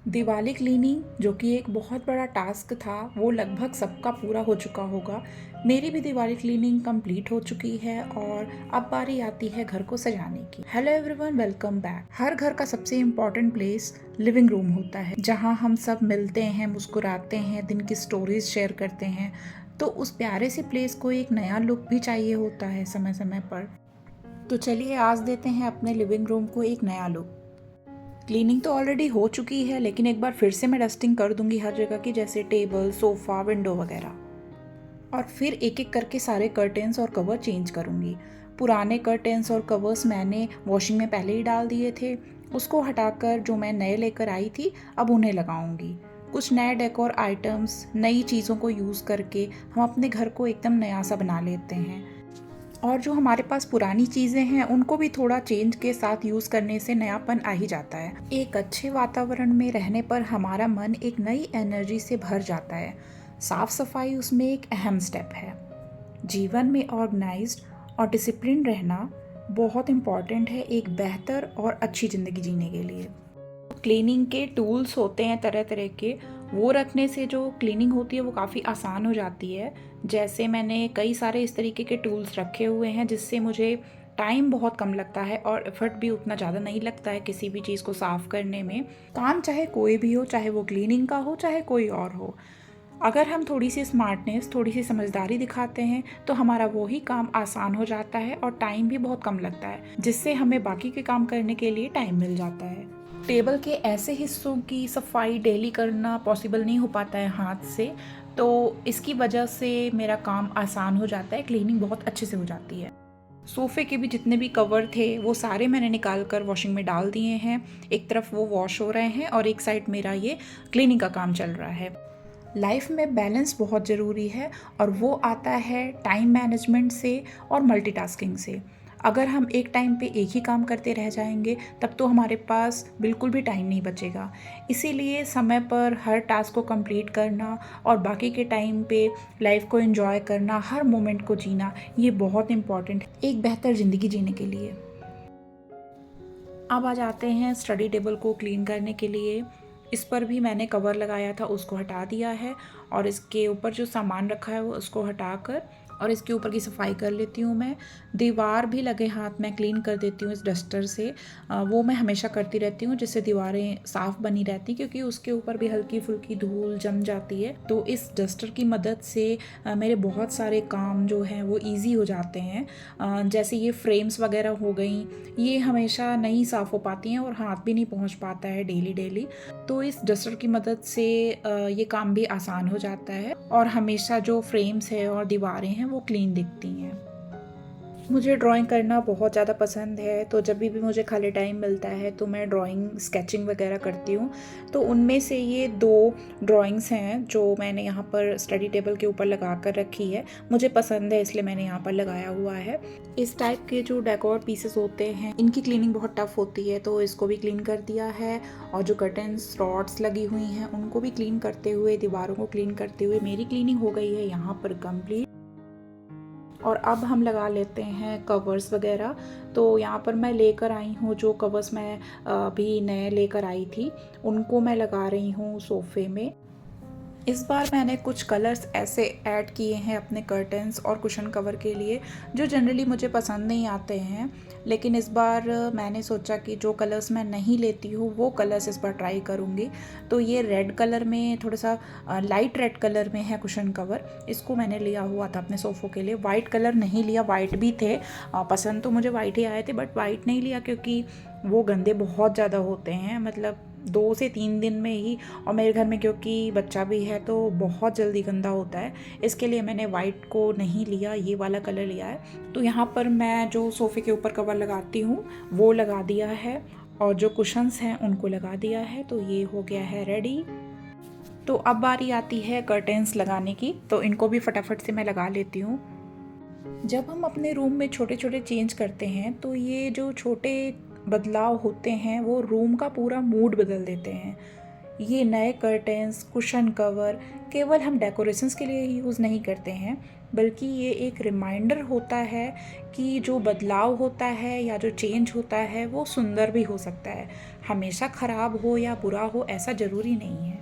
Diwali cleaning जो कि एक बहुत बड़ा टास्क था वो लगभग सबका पूरा हो चुका होगा। मेरी भी दिवाली क्लीनिंग कंप्लीट हो चुकी है और अब बारी आती है घर को सजाने की। Hello everyone, welcome back. हर घर का सबसे इम्पोर्टेंट प्लेस लिविंग रूम होता है, जहाँ हम सब मिलते हैं, मुस्कुराते हैं, दिन की स्टोरीज शेयर करते हैं। तो उस प्यारे से प्लेस को एक नया लुक भी चाहिए होता है समय समय पर। तो चलिए आज देते हैं अपने लिविंग रूम को एक नया लुक। क्लीनिंग तो ऑलरेडी हो चुकी है, लेकिन एक बार फिर से मैं डस्टिंग कर दूंगी हर जगह की, जैसे टेबल, सोफ़ा, विंडो वगैरह। और फिर एक एक करके सारे कर्टेंस और कवर चेंज करूंगी। पुराने कर्टेंस और कवर्स मैंने वॉशिंग में पहले ही डाल दिए थे, उसको हटाकर जो मैं नए लेकर आई थी अब उन्हें लगाऊंगी। कुछ नए डेकोर आइटम्स, नई चीज़ों को यूज़ करके हम अपने घर को एकदम नया सा बना लेते हैं। और जो हमारे पास पुरानी चीज़ें हैं उनको भी थोड़ा चेंज के साथ यूज़ करने से नयापन आ ही जाता है। एक अच्छे वातावरण में रहने पर हमारा मन एक नई एनर्जी से भर जाता है। साफ सफाई उसमें एक अहम स्टेप है। जीवन में ऑर्गेनाइज्ड और डिसिप्लिन रहना बहुत इम्पॉर्टेंट है एक बेहतर और अच्छी ज़िंदगी जीने के लिए। क्लीनिंग के टूल्स होते हैं तरह तरह के, वो रखने से जो क्लीनिंग होती है वो काफ़ी आसान हो जाती है। जैसे मैंने कई सारे इस तरीके के टूल्स रखे हुए हैं जिससे मुझे टाइम बहुत कम लगता है और एफर्ट भी उतना ज़्यादा नहीं लगता है किसी भी चीज़ को साफ़ करने में। काम चाहे कोई भी हो, चाहे वो क्लीनिंग का हो चाहे कोई और हो, अगर हम थोड़ी सी स्मार्टनेस, थोड़ी सी समझदारी दिखाते हैं तो हमारा वही काम आसान हो जाता है और टाइम भी बहुत कम लगता है, जिससे हमें बाकी के काम करने के लिए टाइम मिल जाता है। टेबल के ऐसे हिस्सों की सफाई डेली करना पॉसिबल नहीं हो पाता है हाथ से, तो इसकी वजह से मेरा काम आसान हो जाता है, क्लीनिंग बहुत अच्छे से हो जाती है। सोफ़े के भी जितने भी कवर थे वो सारे मैंने निकाल कर वॉशिंग में डाल दिए हैं। एक तरफ वो वॉश हो रहे हैं और एक साइड मेरा ये क्लीनिंग का काम चल रहा है। लाइफ में बैलेंस बहुत ज़रूरी है और वो आता है टाइम मैनेजमेंट से और मल्टीटास्किंग से। अगर हम एक टाइम पे एक ही काम करते रह जाएंगे तब तो हमारे पास बिल्कुल भी टाइम नहीं बचेगा। इसीलिए समय पर हर टास्क को कंप्लीट करना और बाकी के टाइम पे लाइफ को एंजॉय करना, हर मोमेंट को जीना, ये बहुत इम्पॉर्टेंट है एक बेहतर ज़िंदगी जीने के लिए। अब आ जाते हैं स्टडी टेबल को क्लीन करने के लिए। इस पर भी मैंने कवर लगाया था, उसको हटा दिया है और इसके ऊपर जो सामान रखा है वो उसको हटाकर और इसके ऊपर की सफाई कर लेती हूँ मैं। दीवार भी लगे हाथ मैं क्लीन कर देती हूँ इस डस्टर से। वो मैं हमेशा करती रहती हूँ जिससे दीवारें साफ़ बनी रहती, क्योंकि उसके ऊपर भी हल्की फुल्की धूल जम जाती है। तो इस डस्टर की मदद से मेरे बहुत सारे काम जो हैं वो ईजी हो जाते हैं। जैसे ये फ्रेम्स वगैरह हो गई, ये हमेशा नहीं साफ़ हो पाती हैं और हाथ भी नहीं पहुँच पाता है डेली डेली। तो इस डस्टर की मदद से ये काम भी आसान हो जाता है और हमेशा जो फ्रेम्स है और दीवारें हैं वो क्लीन दिखती हैं। मुझे ड्राइंग करना बहुत ज़्यादा पसंद है, तो जब भी मुझे खाली टाइम मिलता है तो मैं ड्राइंग, स्केचिंग वगैरह करती हूँ। तो उनमें से ये 2 ड्राइंग्स हैं जो मैंने यहाँ पर स्टडी टेबल के ऊपर लगा कर रखी है। मुझे पसंद है इसलिए मैंने यहाँ पर लगाया हुआ है। इस टाइप के जो डेकोर पीसेस होते हैं इनकी क्लीनिंग बहुत टफ होती है, तो इसको भी क्लीन कर दिया है। और जो कर्टन्स, रॉड्स लगी हुई हैं उनको भी क्लीन करते हुए, दीवारों को क्लीन करते हुए मेरी क्लीनिंग हो गई है यहाँ पर कंप्लीट। और अब हम लगा लेते हैं कवर्स वगैरह। तो यहाँ पर मैं लेकर आई हूँ जो कवर्स मैं अभी नए लेकर आई थी, उनको मैं लगा रही हूँ सोफ़े में। इस बार मैंने कुछ कलर्स ऐसे ऐड किए हैं अपने कर्टन्स और कुशन कवर के लिए जो जनरली मुझे पसंद नहीं आते हैं, लेकिन इस बार मैंने सोचा कि जो कलर्स मैं नहीं लेती हूँ वो कलर्स इस बार ट्राई करूँगी। तो ये रेड कलर में, थोड़ा सा लाइट रेड कलर में है कुशन कवर, इसको मैंने लिया हुआ था अपने सोफ़ों के लिए। वाइट कलर नहीं लिया, वाइट भी थे, पसंद तो मुझे वाइट ही आए थे, बट वाइट नहीं लिया क्योंकि वो गंदे बहुत ज़्यादा होते हैं, मतलब 2 से 3 दिन में ही। और मेरे घर में क्योंकि बच्चा भी है तो बहुत जल्दी गंदा होता है, इसके लिए मैंने वाइट को नहीं लिया, ये वाला कलर लिया है। तो यहाँ पर मैं जो सोफ़े के ऊपर कवर लगाती हूँ वो लगा दिया है और जो कुशन्स हैं उनको लगा दिया है। तो ये हो गया है रेडी। तो अब बारी आती है कर्टेंस लगाने की, तो इनको भी फटाफट से मैं लगा लेती हूँ। जब हम अपने रूम में छोटे छोटे चेंज करते हैं तो ये जो छोटे बदलाव होते हैं वो रूम का पूरा मूड बदल देते हैं। ये नए कर्टेंस, कुशन कवर केवल हम डेकोरेशंस के लिए ही यूज़ नहीं करते हैं, बल्कि ये एक रिमाइंडर होता है कि जो बदलाव होता है या जो चेंज होता है वो सुंदर भी हो सकता है। हमेशा ख़राब हो या बुरा हो ऐसा ज़रूरी नहीं है।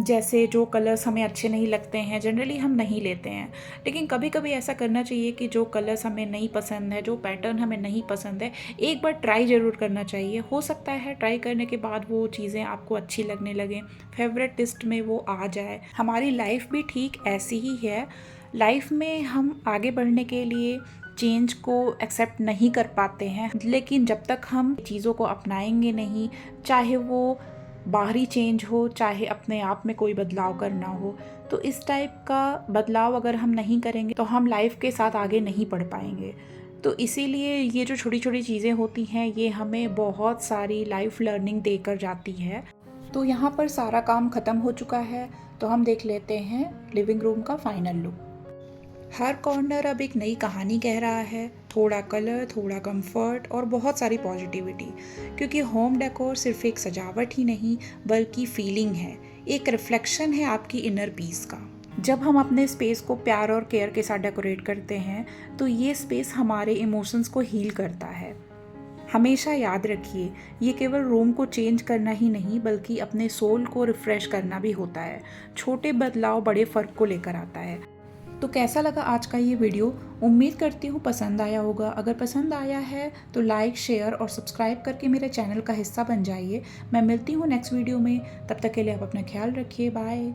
जैसे जो कलर्स हमें अच्छे नहीं लगते हैं जनरली हम नहीं लेते हैं, लेकिन कभी कभी ऐसा करना चाहिए कि जो कलर्स हमें नहीं पसंद है, जो पैटर्न हमें नहीं पसंद है, एक बार ट्राई ज़रूर करना चाहिए। हो सकता है ट्राई करने के बाद वो चीज़ें आपको अच्छी लगने लगें, फेवरेट लिस्ट में वो आ जाए। हमारी लाइफ भी ठीक ऐसी ही है। लाइफ में हम आगे बढ़ने के लिए चेंज को एक्सेप्ट नहीं कर पाते हैं, लेकिन जब तक हम चीज़ों को अपनाएंगे नहीं, चाहे वो बाहरी चेंज हो चाहे अपने आप में कोई बदलाव करना हो, तो इस टाइप का बदलाव अगर हम नहीं करेंगे तो हम लाइफ के साथ आगे नहीं बढ़ पाएंगे। तो इसीलिए ये जो छोटी छोटी चीज़ें होती हैं ये हमें बहुत सारी लाइफ लर्निंग देकर जाती है। तो यहाँ पर सारा काम ख़त्म हो चुका है, तो हम देख लेते हैं लिविंग रूम का फाइनल लुक। हर कॉर्नर अब एक नई कहानी कह रहा है, थोड़ा कलर, थोड़ा कंफर्ट और बहुत सारी पॉजिटिविटी। क्योंकि होम डेकोर सिर्फ एक सजावट ही नहीं बल्कि फीलिंग है, एक रिफ्लेक्शन है आपकी इनर पीस का। जब हम अपने स्पेस को प्यार और केयर के साथ डेकोरेट करते हैं तो ये स्पेस हमारे इमोशंस को हील करता है। हमेशा याद रखिए, ये केवल रूम को चेंज करना ही नहीं बल्कि अपने सोल को रिफ्रेश करना भी होता है। छोटे बदलाव बड़े फ़र्क को लेकर आता है। तो कैसा लगा आज का ये वीडियो? उम्मीद करती हूँ पसंद आया होगा। अगर पसंद आया है तो लाइक, शेयर और सब्सक्राइब करके मेरे चैनल का हिस्सा बन जाइए। मैं मिलती हूँ नेक्स्ट वीडियो में, तब तक के लिए आप अपना ख्याल रखिए। बाय।